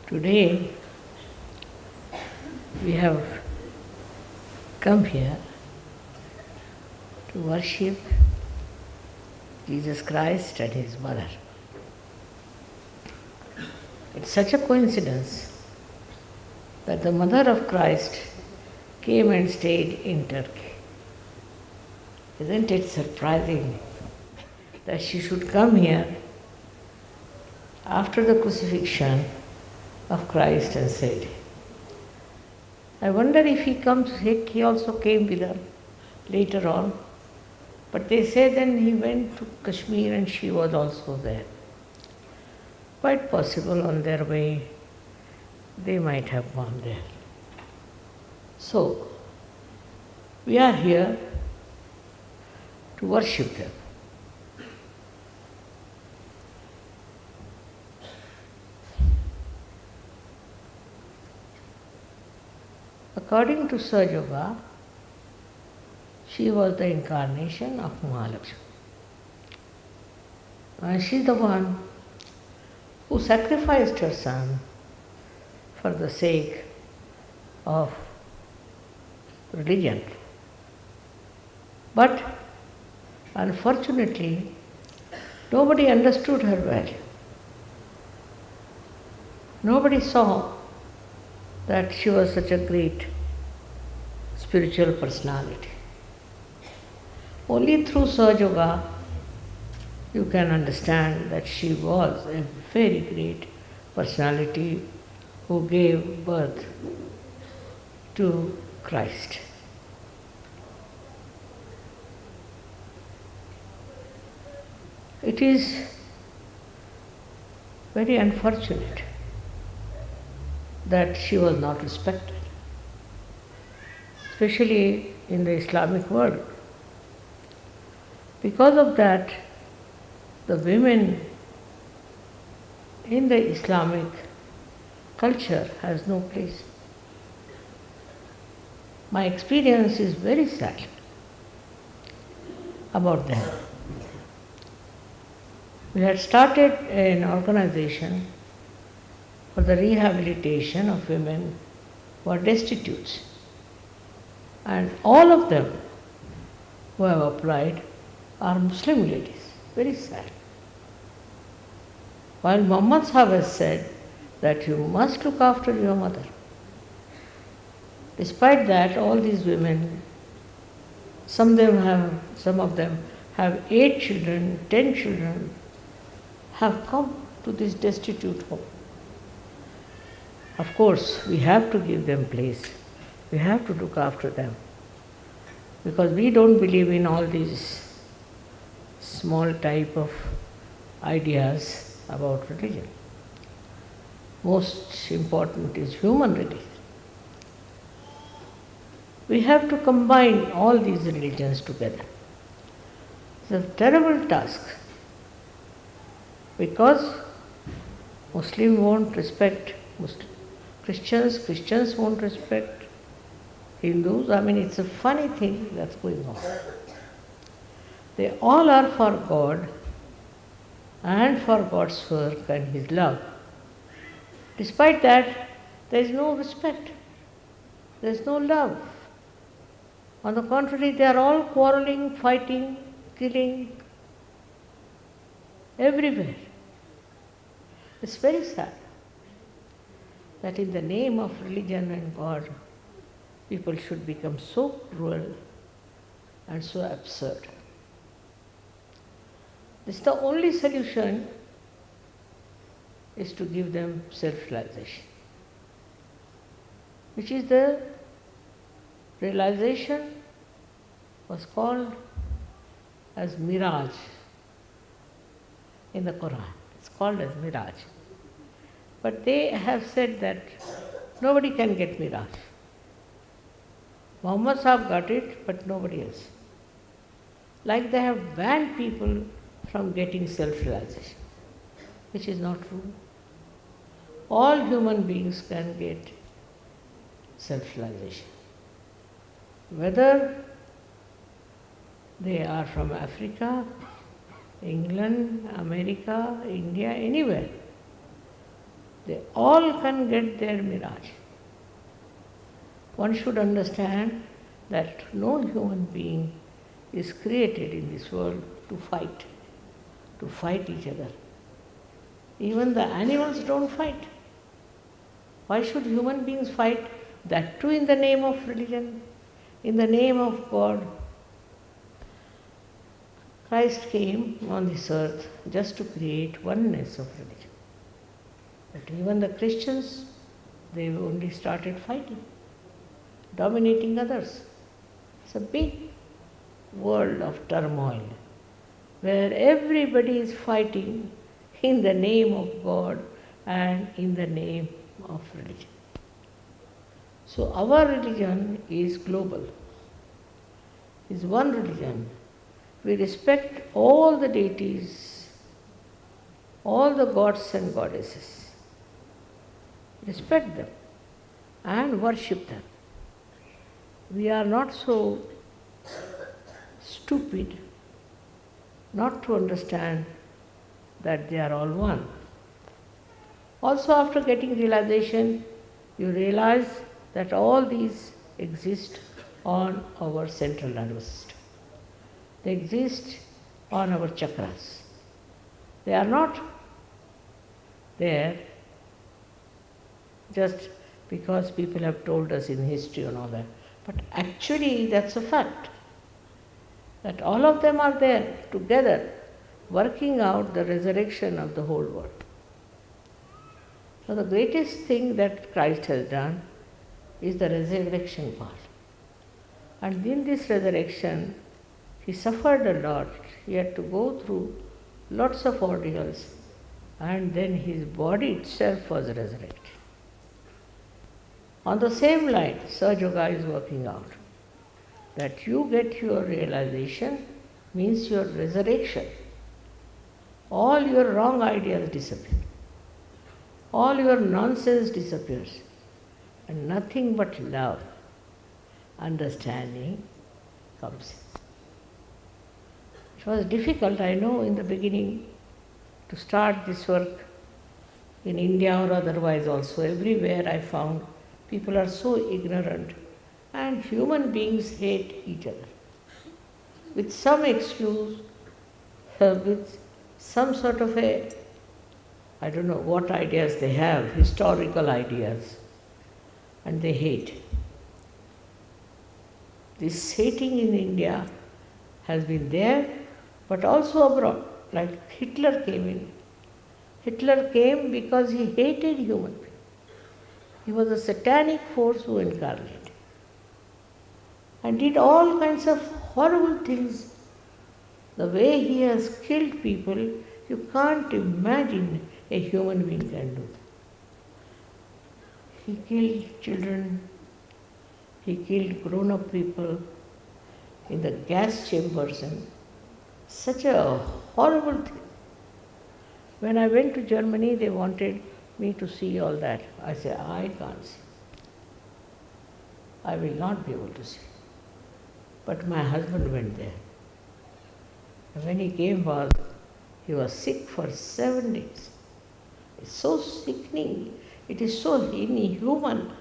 Today we have come here to worship Jesus Christ and His mother. It's such a coincidence that the mother of Christ came and stayed in Turkey. Isn't it surprising that she should come here after the crucifixion of Christ and said, I wonder if he also came with her later on. But they say then he went to Kashmir and she was also there. Quite possible on their way they might have gone there. So, we are here to worship them. According to Sahaja, she was the incarnation of Mahalakshmi. And she is the one who sacrificed her son for the sake of religion. But unfortunately, nobody understood her value. Nobody saw that she was such a great spiritual personality. Only through Sahaja you can understand that she was a very great personality who gave birth to Christ. It is very unfortunate that she was not respected, especially in the Islamic world. Because of that, the women in the Islamic culture has no place. My experience is very sad about them. We had started an organization for the rehabilitation of women who are destitute. And all of them who have applied are Muslim ladies. Very sad. While Muhammad Sahib has said that you must look after your mother. Despite that, all these women, some of them have 8 children, 10 children, have come to this destitute home. Of course, we have to give them place. We have to look after them. Because we don't believe in all these small type of ideas about religion. Most important is human religion. We have to combine all these religions together. It's a terrible task because Muslims won't respect Christians, Christians won't respect Hindus. I mean, it's a funny thing that's going on. They all are for God and for God's work and His love. Despite that, there is no respect. There is no love. On the contrary, they are all quarreling, fighting, killing, everywhere. It's very sad that in the name of religion and God, people should become so cruel and so absurd. This is the only solution is to give them self-realization, which is the realization was called as mirage in the Quran. It's called as mirage. But they have said that nobody can get mirage. Muhammad Sahib got it, but nobody else. Like they have banned people from getting self-realization, which is not true. All human beings can get self-realization. Whether they are from Africa, England, America, India, anywhere. They all can get their mirage. One should understand that no human being is created in this world to fight each other. Even the animals don't fight. Why should human beings fight? That too in the name of religion, in the name of God. Christ came on this earth just to create oneness of religion. But even the Christians, they only started fighting, dominating others. It's a big world of turmoil where everybody is fighting in the name of God and in the name of religion. So our religion is global, is one religion. We respect all the deities, all the gods and goddesses. Respect them and worship them. We are not so stupid not to understand that they are all one. Also, after getting realization, you realize that all these exist on our central nervous system. They exist on our chakras. They are not there just because people have told us in history and all that. But actually that's a fact. That all of them are there together, working out the resurrection of the whole world. So the greatest thing that Christ has done is the resurrection part. And in this resurrection, He suffered a lot. He had to go through lots of ordeals, and then His body itself was resurrected. On the same line, Sahaja Yoga is working out. That you get your realization means your resurrection. All your wrong ideas disappear. All your nonsense disappears. And nothing but love, understanding comes in. It was difficult, I know, in the beginning to start this work in India or otherwise also. Everywhere I found people are so ignorant and human beings hate each other. With some excuse, with some sort of I don't know what ideas they have, historical ideas, and they hate. This hating in India has been there, but also abroad. Like Hitler came in. Hitler came because he hated human beings. He was a satanic force who incarnated and did all kinds of horrible things. The way he has killed people, you can't imagine a human being can do that. He killed children, he killed grown-up people in the gas chambers, and such a horrible thing. When I went to Germany, they wanted me to see all that. I said, I can't see. I will not be able to see. But my husband went there. And when he came back, he was sick for 7 days. It's so sickening. It is so inhuman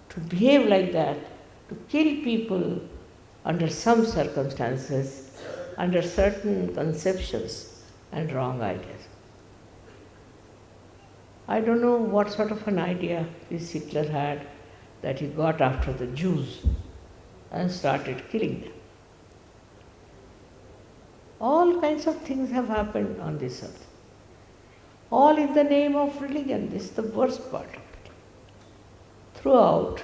to behave like that, to kill people under some circumstances, under certain conceptions and wrong ideas. I don't know what sort of an idea this Hitler had that he got after the Jews and started killing them. All kinds of things have happened on this earth. All in the name of religion. This is the worst part of it. Throughout,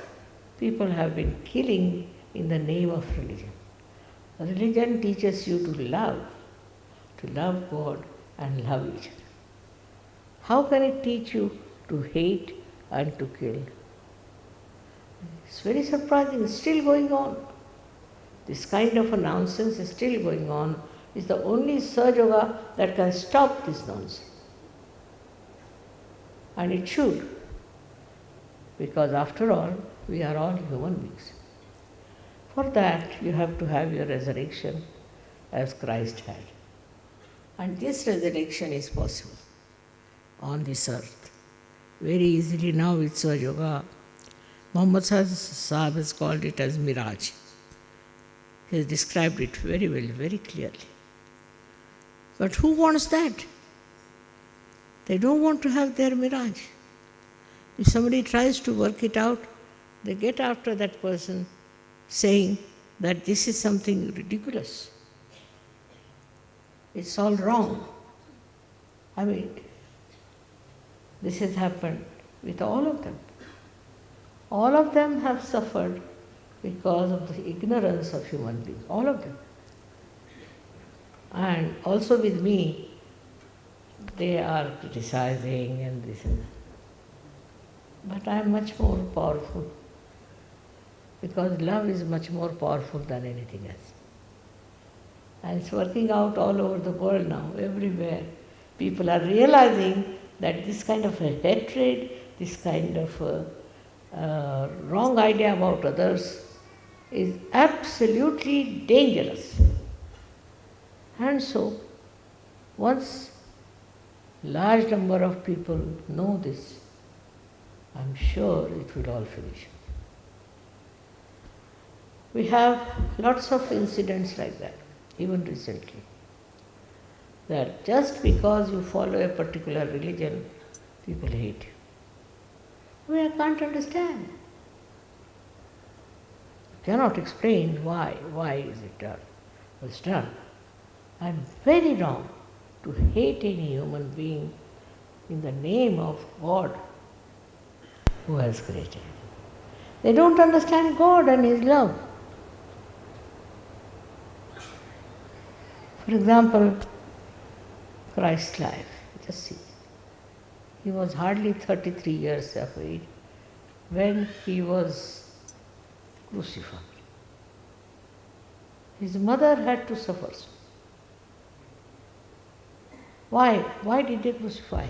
people have been killing in the name of religion. Religion teaches you to love God and love each other. How can it teach you to hate and to kill? It's very surprising. It's still going on. This kind of a nonsense is still going on. It's the only Sahaja Yoga that can stop this nonsense. And it should. Because after all, we are all human beings. For that, you have to have your resurrection as Christ had. And this resurrection is possible on this earth. very easily now with Sahaja Yoga. Muhammad Sahib has called it as mirage. He has described it very well, very clearly. But who wants that? They don't want to have their mirage. If somebody tries to work it out, they get after that person saying that this is something ridiculous. It's all wrong. I mean, this has happened with all of them. All of them have suffered because of the ignorance of human beings, all of them. And also with me, they are criticizing and this and that. But I am much more powerful because love is much more powerful than anything else. And it's working out all over the world now, everywhere. People are realizing that this kind of a hatred, this kind of a wrong idea about others is absolutely dangerous. And so, once large number of people know this, I'm sure it will all finish. We have lots of incidents like that, even recently. That just because you follow a particular religion, people hate you. I can't understand. Cannot explain why is it done. It's done. I'm very wrong to hate any human being in the name of God who has created. They don't understand God and His love. For example, Christ's life. Just see. He was hardly 33 years of age when He was crucified. His mother had to suffer. Why? Why did they crucify?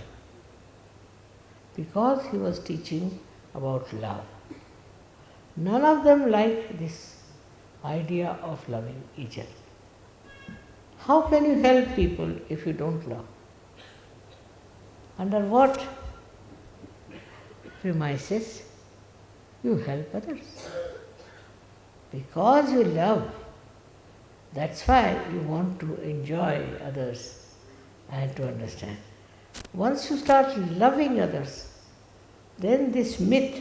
Because He was teaching about love. None of them liked this idea of loving each other. How can you help people if you don't love? Under what premises? You help others. Because you love, that's why you want to enjoy others and to understand. Once you start loving others, then this myth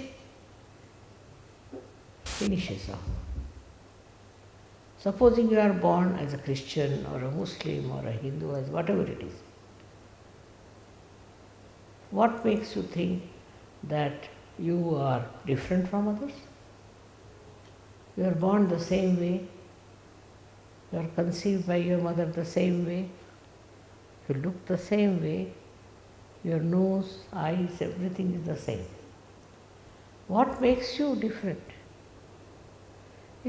finishes off. Supposing you are born as a Christian or a Muslim or a Hindu, as whatever it is, what makes you think that you are different from others? You are born the same way, you are conceived by your mother the same way, you look the same way, your nose, eyes, everything is the same. What makes you different?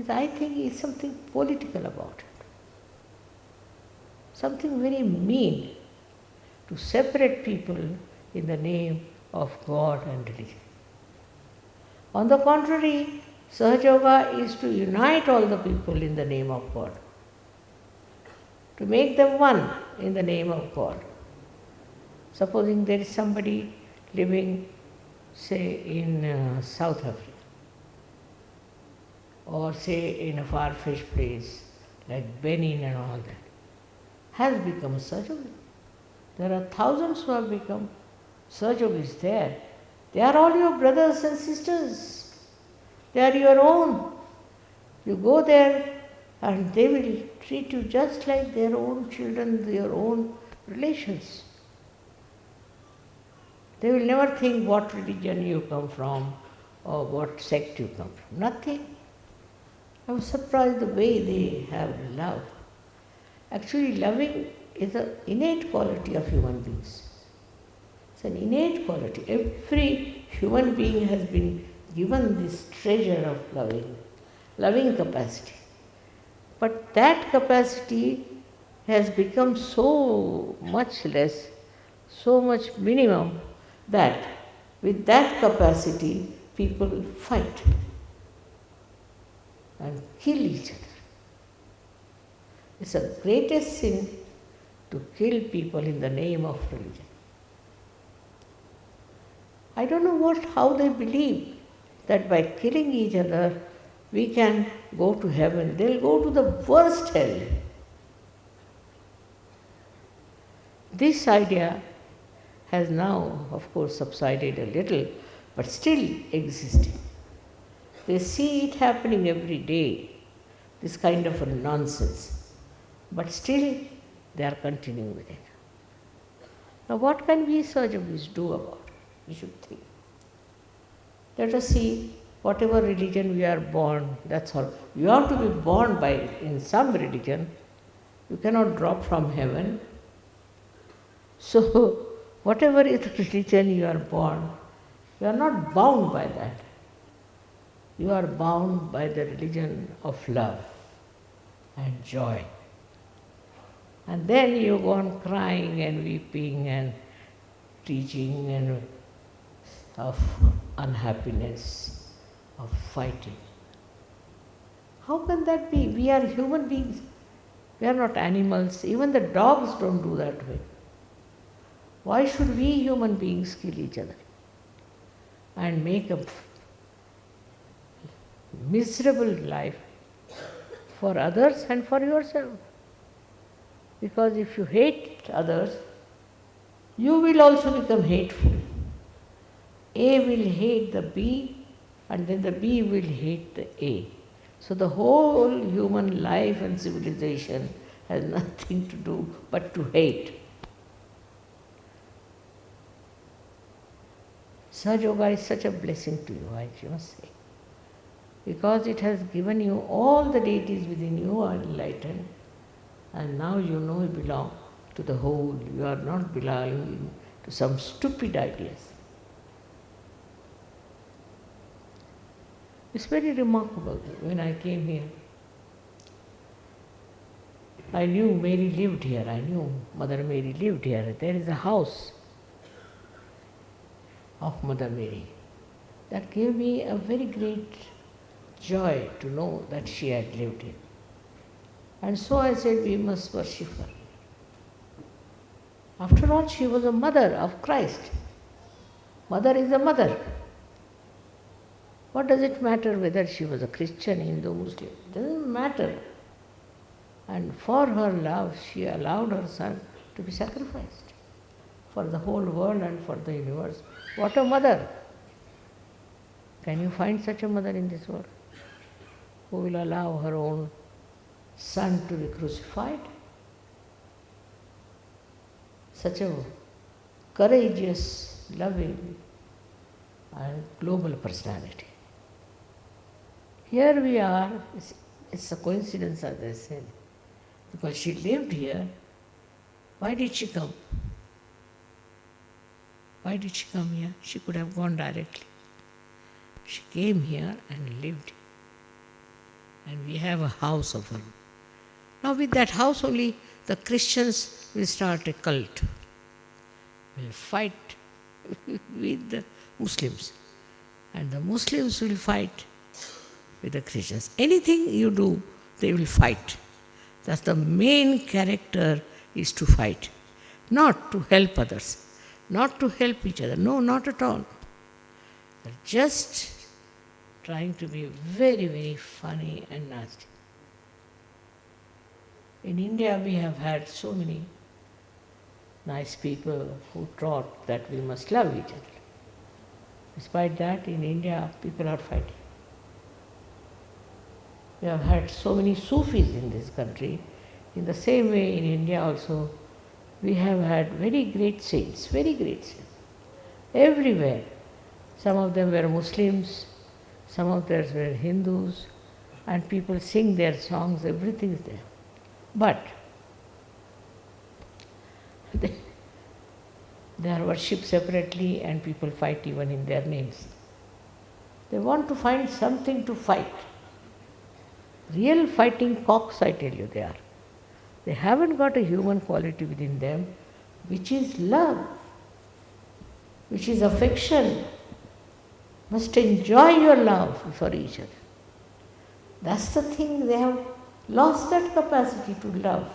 I think is something political about it. Something very mean to separate people in the name of God and religion. On the contrary, Sahaja Yoga is to unite all the people in the name of God, to make them one in the name of God. Supposing there is somebody living, say, in South Africa, or say in a far-fetched place like Benin and all that, has become a Sahaja Yogi. There are thousands who have become Sahaja Yogis there. They are all your brothers and sisters. They are your own. You go there and they will treat you just like their own children, their own relations. They will never think what religion you come from or what sect you come from. Nothing. I was surprised the way they have love. Actually, loving is an innate quality of human beings. It's an innate quality. Every human being has been given this treasure of loving capacity. But that capacity has become so much less, so much minimum, that with that capacity people fight and kill each other. It's the greatest sin to kill people in the name of religion. I don't know how they believe that by killing each other we can go to heaven. They'll go to the worst hell. This idea has now, of course, subsided a little, but still existing. They see it happening every day, this kind of a nonsense, but still they are continuing with it. Now, what can we Sahajavis do about it? We should think. Let us see, whatever religion we are born, that's all. You have to be born in some religion. You cannot drop from heaven. So, whatever is the religion you are born, you are not bound by that. You are bound by the religion of love and joy. And then you go on crying and weeping and teaching and of unhappiness, of fighting. How can that be? We are human beings. We are not animals. Even the dogs don't do that way. Why should we human beings kill each other and make a miserable life for others and for yourself? Because if you hate others, you will also become hateful. A will hate the B, and then the B will hate the A. So the whole human life and civilization has nothing to do but to hate. Sahaja Yoga is such a blessing to you, I must say. Because it has given you all the deities within you are enlightened, and now you know you belong to the whole. You are not belonging to some stupid ideas. It's very remarkable. When I came here, I knew Mary lived here. I knew Mother Mary lived here. There is a house of Mother Mary. That gave me a very great joy to know that she had lived here. And so I said, we must worship her. After all, she was a mother of Christ. Mother is a mother. What does it matter whether she was a Christian, Hindu, Muslim? It doesn't matter. And for her love, she allowed her son to be sacrificed for the whole world and for the universe. What a mother! Can you find such a mother in this world who will allow her own son to be crucified? Such a courageous, loving, and global personality. Here we are, it's a coincidence as I said, because she lived here. Why did she come? Why did she come here? She could have gone directly. She came here and lived. And we have a house of her. Now with that house only, the Christians will start a cult. Will fight with the Muslims. And the Muslims will fight with the Christians. Anything you do, they will fight. That's the main character, is to fight. Not to help others. Not to help each other. No, not at all. They're just trying to be very, very funny and nasty. In India, we have had so many nice people who taught that we must love each other. Despite that, in India, people are fighting. We have had so many Sufis in this country. In the same way, in India also, we have had very great saints, everywhere. Some of them were Muslims, some of them were Hindus, and people sing their songs, everything is there. But they are worshipped separately and people fight even in their names. They want to find something to fight. Real fighting cocks, I tell you, they are. They haven't got a human quality within them, which is love, which is affection. Must enjoy your love for each other. That's the thing, they have lost that capacity to love.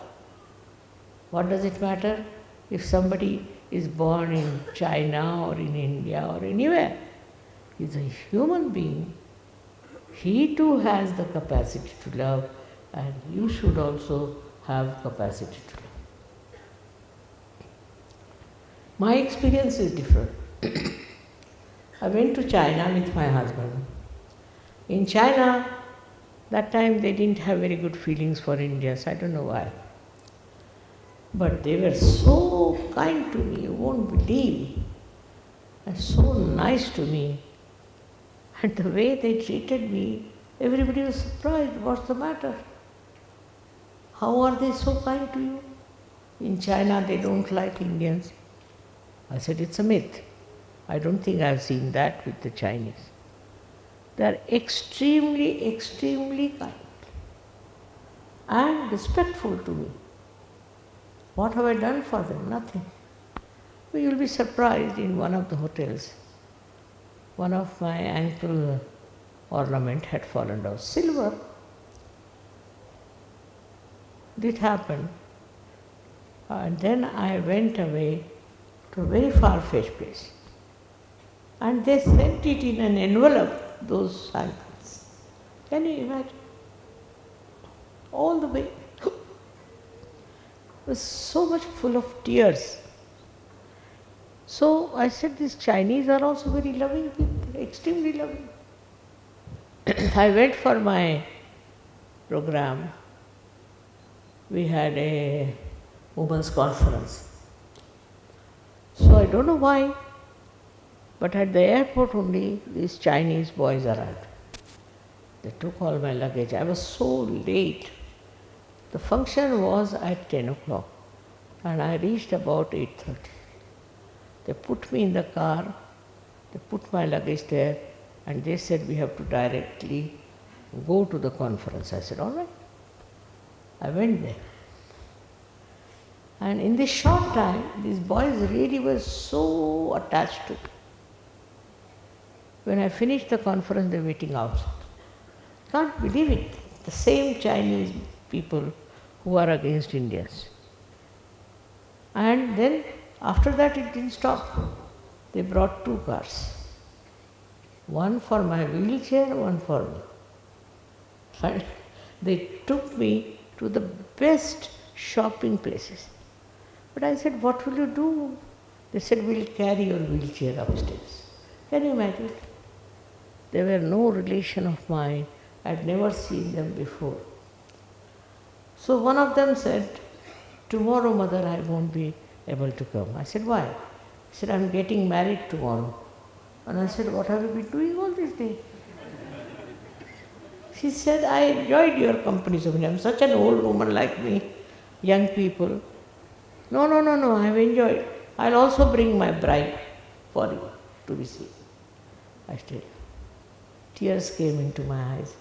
What does it matter if somebody is born in China or in India or anywhere. He is a human being. He too has the capacity to love, and you should also have capacity to love. My experience is different. I went to China with my husband. In China, that time they didn't have very good feelings for Indians, I don't know why. But they were so kind to me, you won't believe, and so nice to me. And the way they treated me, everybody was surprised, what's the matter? How are they so kind to you? In China they don't like Indians. I said, it's a myth. I don't think I've seen that with the Chinese. They are extremely, extremely kind and respectful to me. What have I done for them? Nothing. But you'll be surprised, in one of the hotels, one of my ankle ornament had fallen down. Silver. It happened. And then I went away to a very far-fetched place. And they sent it in an envelope, those ankles. Can you imagine? All the way. It was so much full of tears. So I said, these Chinese are also very loving people, extremely loving. I went for my program. We had a women's conference. So I don't know why, but at the airport only these Chinese boys arrived. They took all my luggage. I was so late. The function was at 10 o'clock and I reached about 8:30. They put me in the car, they put my luggage there, and they said we have to directly go to the conference. I said, all right. I went there. And in this short time, these boys really were so attached to me. When I finished the conference, they were waiting outside. Can't believe it. The same Chinese people who are against Indians. And then after that it didn't stop. They brought 2 cars. One for my wheelchair, one for me. And they took me to the best shopping places. But I said, what will you do? They said, we'll carry your wheelchair upstairs. Can you imagine? They were no relation of mine. I'd never seen them before. So one of them said, tomorrow, mother, I won't be able to come. I said, why? He said, I'm getting married tomorrow. And I said, what have you been doing all this day? She said, I enjoyed your company so much. I'm such an old woman like me, young people. No, I've enjoyed. I'll also bring my bride for you to be seen. I said, tears came into my eyes.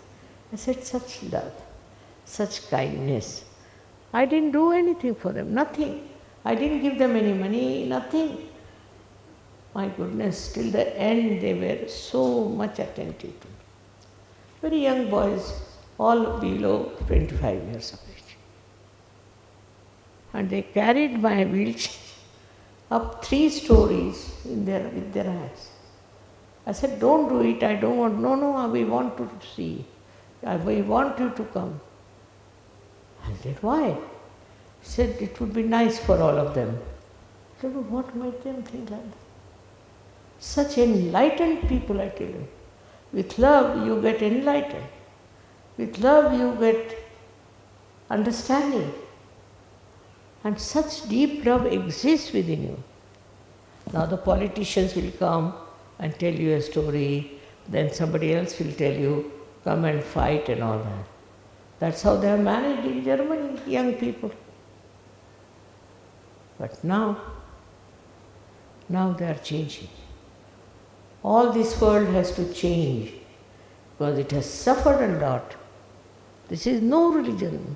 I said, such love, such kindness. I didn't do anything for them, nothing. I didn't give them any money, nothing. My goodness, till the end they were so much attentive to me. Very young boys, all below 25 years of age. And they carried my wheelchair up 3 stories with their hands. I said, don't do it, I don't want, no, we want to see. We want you to come. I said, why? He said, it would be nice for all of them. I said, well, what made them think like that? Such enlightened people, I tell you. With love, you get enlightened. With love, you get understanding. And such deep love exists within you. Now the politicians will come and tell you a story, then somebody else will tell you, come and fight and all that. That's how they are managed in Germany, young people. But now they are changing. All this world has to change because it has suffered a lot. This is no religion.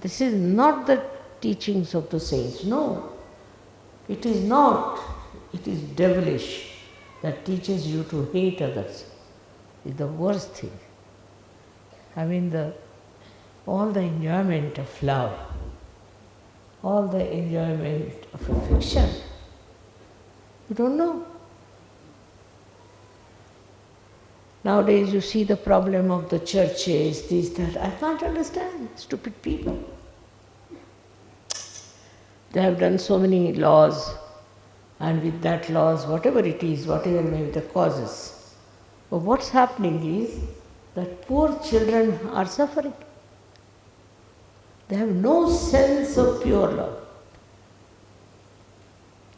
This is not the teachings of the saints. No, it is not. It is devilish that teaches you to hate others. It's the worst thing. I mean, all the enjoyment of love all the enjoyment of affection. You don't know. Nowadays you see the problem of the churches, this, that. I can't understand. Stupid people. They have done so many laws, and with that laws, whatever it is, whatever may be the causes. But what's happening is that poor children are suffering. They have no sense of pure love.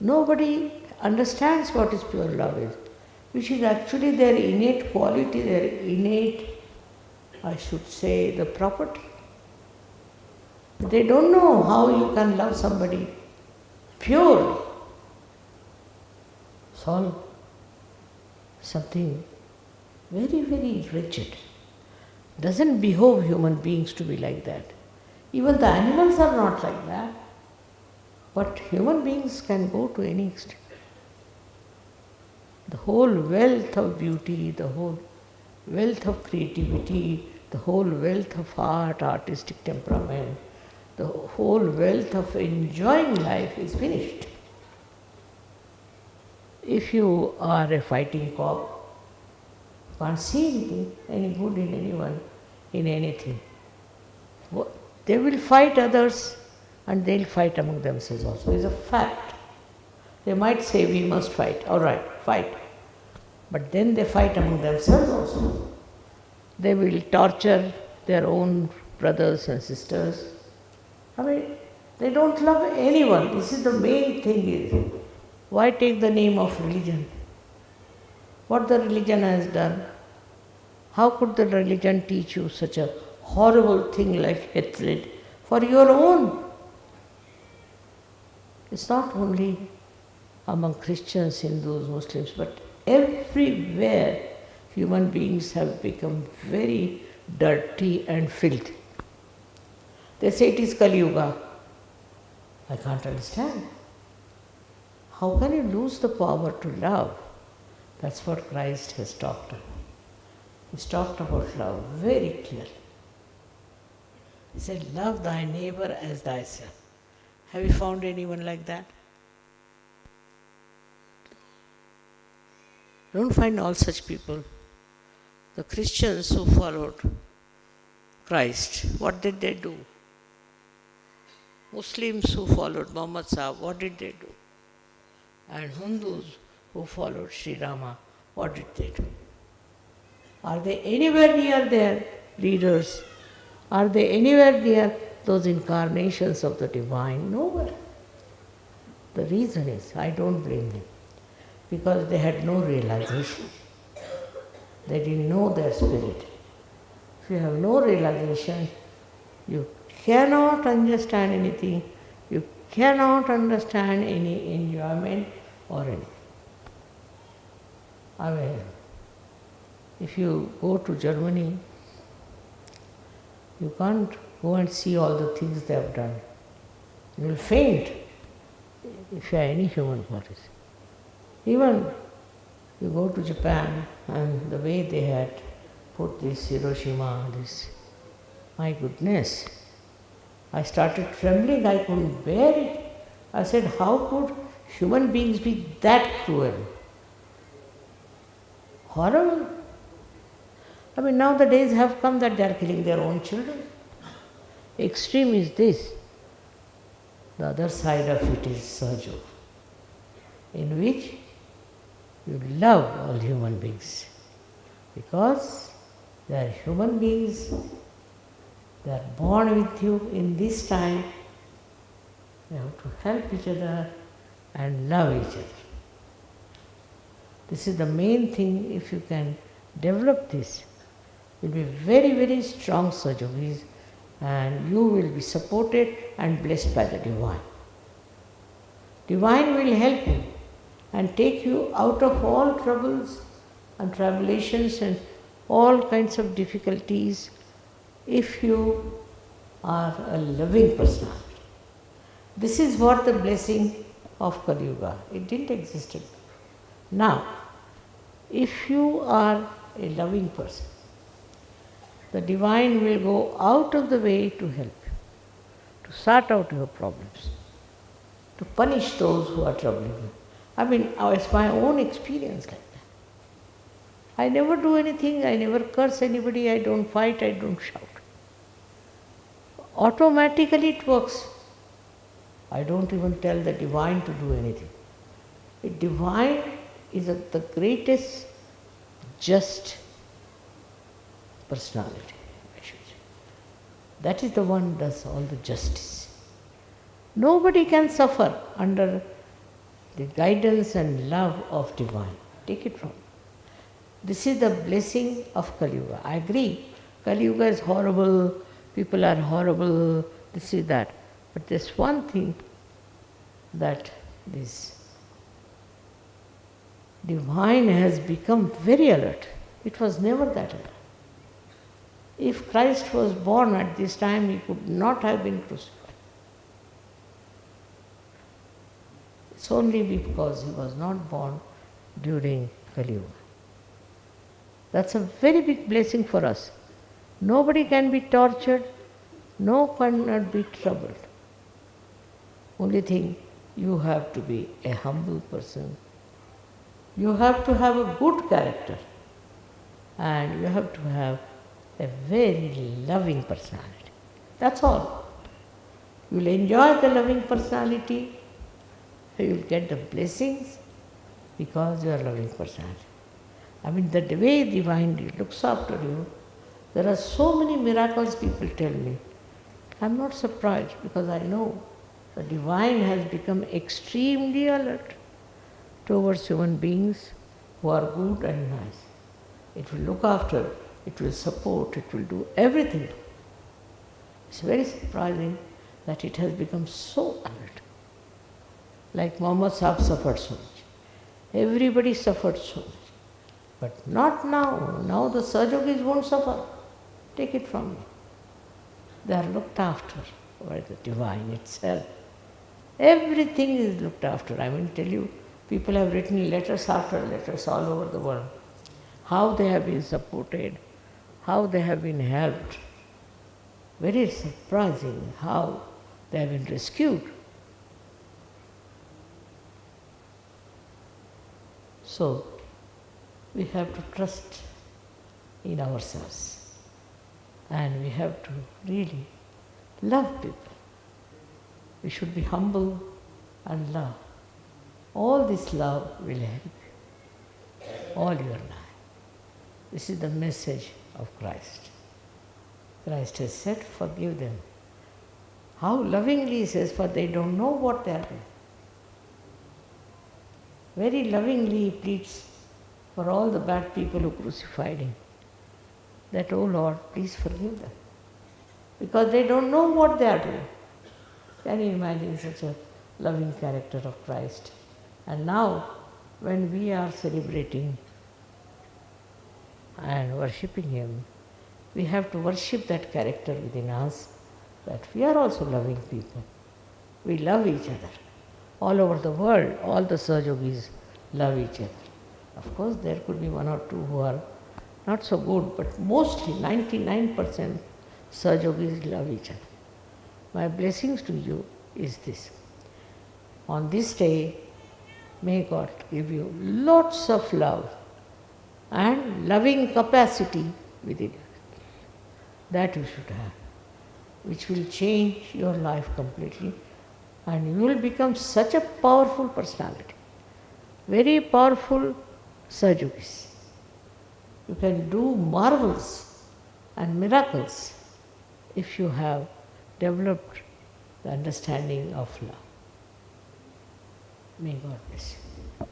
Nobody understands what is pure love is, which is actually their innate quality, their innate, I should say, the property. They don't know how you can love somebody purely. It's all something very, very wretched. Doesn't behove human beings to be like that. Even the animals are not like that. But human beings can go to any extent. The whole wealth of beauty, the whole wealth of creativity, the whole wealth of art, artistic temperament, the whole wealth of enjoying life is finished. If you are a fighting cock, you can't see anything, any good in anyone, in anything. They will fight others and they'll fight among themselves also. It's a fact. They might say we must fight. All right, fight. But then they fight among themselves also. They will torture their own brothers and sisters. I mean, they don't love anyone. This is the main thing is. Why take the name of religion? What the religion has done? How could the religion teach you such a horrible thing like hatred for your own? It's not only among Christians, Hindus, Muslims, but everywhere human beings have become very dirty and filthy. They say it is Kali Yuga. I can't understand. How can you lose the power to love? That's what Christ has talked about. He's talked about love very clearly. He said, love thy neighbor as thyself. Have you found anyone like that? Don't find all such people. The Christians who followed Christ, what did they do? Muslims who followed Muhammad Sahib, what did they do? And Hindus who followed Sri Rama, what did they do? Are they anywhere near their leaders? Are they anywhere near those incarnations of the divine? Nowhere. The reason is, I don't blame them, because they had no realization. They didn't know their spirit. If you have no realization, you cannot understand anything, you cannot understand any enjoyment or anything. I mean, if you go to Germany, you can't go and see all the things they have done. You will faint if you are any human body. Even you go to Japan and the way they had put this Hiroshima, this, my goodness, I started trembling, I couldn't bear it. I said, how could human beings be that cruel? Horrible. I mean, now the days have come that they are killing their own children. Extreme is this. The other side of it is Sahaja, in which you love all human beings, because they are human beings, they are born with you in this time. You have to help each other and love each other. This is the main thing. If you can develop this, you will be very, very strong Sahajogis, and you will be supported and blessed by the Divine. Divine will help you and take you out of all troubles and tribulations and all kinds of difficulties if you are a loving personality. This is what the blessing of Kali Yuga. It didn't exist before. Now, if you are a loving person, the Divine will go out of the way to help you, to sort out your problems, to punish those who are troubling you. I mean, it's my own experience like that. I never do anything, I never curse anybody, I don't fight, I don't shout. Automatically it works. I don't even tell the divine to do anything. The divine is the greatest just personality, I should say. That is the one who does all the justice. Nobody can suffer under the guidance and love of divine. Take it from me. This is the blessing of Kali Yuga. I agree, Kali Yuga is horrible, people are horrible, this is that. But there's one thing that this divine has become very alert. It was never that alert. If Christ was born at this time, he could not have been crucified. It's only because he was not born during Kali Yuga. That's a very big blessing for us. Nobody can be tortured, no one cannot be troubled. Only thing, you have to be a humble person. You have to have a good character. And you have to have a very loving personality. That's all. You will enjoy the loving personality. You will get the blessings because you are loving personality. I mean, the way divine looks after you, there are so many miracles people tell me. I'm not surprised because I know the divine has become extremely alert towards human beings who are good and nice. It will look after, it will support, it will do everything. It's very surprising that it has become so alert. Like Muhammad Sahib suffered so much. Everybody suffered so much. But not now. Now the Sahajogis won't suffer. Take it from me. They are looked after by the divine itself. Everything is looked after. I mean, tell you, people have written letters after letters all over the world. How they have been supported, how they have been helped. Very surprising how they have been rescued. So, we have to trust in ourselves and we have to really love people. We should be humble and love. All this love will help you all your life. This is the message of Christ. Christ has said, forgive them. How lovingly he says, for they don't know what they are doing. Very lovingly he pleads for all the bad people who crucified him, that, oh Lord, please forgive them. Because they don't know what they are doing. Can you imagine such a loving character of Christ? And now, when we are celebrating and worshipping him, we have to worship that character within us, that we are also loving people. We love each other. All over the world, all the Sahajogis love each other. Of course, there could be one or two who are not so good, but mostly 99% Sahajogis love each other. My blessings to you is this. On this day, may God give you lots of love and loving capacity within you. That you should have, which will change your life completely, and you will become such a powerful personality, very powerful Sahajogis. You can do marvels and miracles if you have developed the understanding of love. May God bless you.